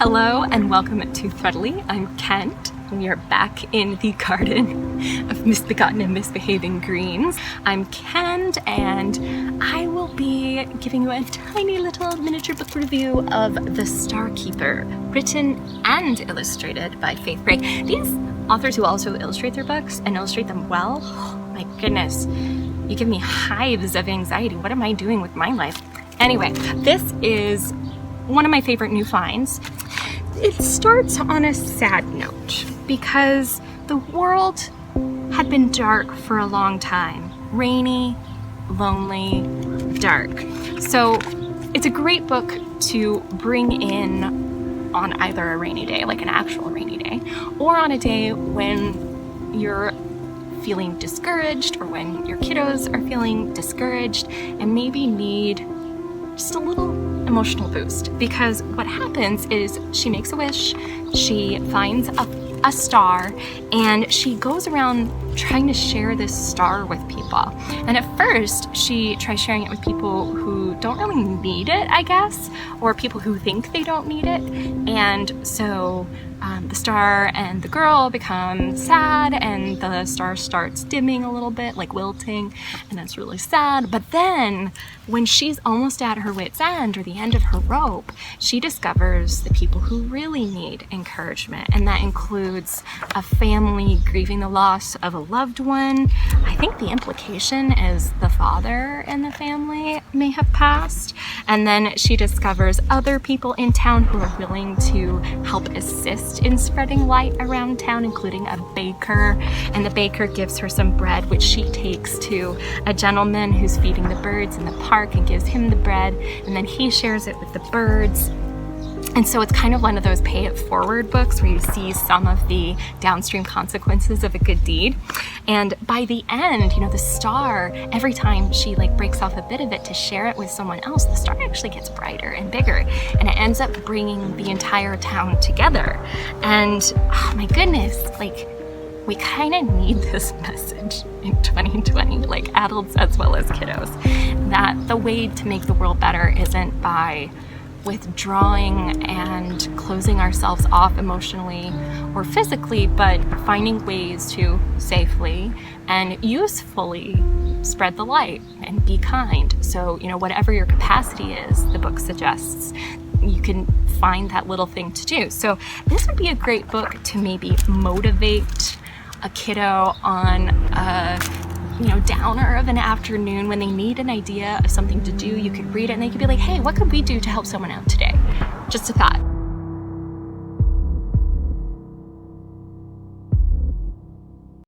Hello and welcome to Threadily. I'm Kent. We are back in the garden of misbegotten and misbehaving greens. I'm Kent and I will be giving you a tiny little miniature book review of The STARKEEPER, written and illustrated by Faith Bray. These authors who also illustrate their books and illustrate them well, oh my goodness, you give me hives of anxiety. What am I doing with my life? Anyway, this is one of my favorite new finds. It starts on a sad note because the world had been dark for a long time. Rainy, lonely, dark. So it's a great book to bring in on either a rainy day, like an actual rainy day, or on a day when you're feeling discouraged or when your kiddos are feeling discouraged and maybe need just a little emotional boost. Because what happens is she makes a wish, she finds a star, and she goes around trying to share this star with people. And at first she tries sharing it with people who don't really need it, I guess, or people who think they don't need it. And so the star and the girl become sad, and the star starts dimming a little bit, like wilting, and that's really sad. But then when she's almost at her wit's end or the end of her rope, she discovers the people who really need encouragement, and that includes a family grieving the loss of a loved one. I think the implication is the father in the family may have passed. And then she discovers other people in town who are willing to help assist in spreading light around town, including a baker. And the baker gives her some bread, which she takes to a gentleman who's feeding the birds in the park and gives him the bread, and then he shares it with the birds. And so it's kind of one of those pay it forward books where you see some of the downstream consequences of a good deed. And by the end, you know, the star, every time she breaks off a bit of it to share it with someone else, the star actually gets brighter and bigger, and it ends up bringing the entire town together. And oh my goodness, we kind of need this message in 2020, adults as well as kiddos, that the way to make the world better isn't by withdrawing and closing ourselves off emotionally or physically, but finding ways to safely and usefully spread the light and be kind. So, you know, whatever your capacity is, the book suggests you can find that little thing to do. So this would be a great book to maybe motivate a kiddo on a downer of an afternoon when they need an idea of something to do. You could read it and they could be like, hey, what could we do to help someone out today? Just a thought.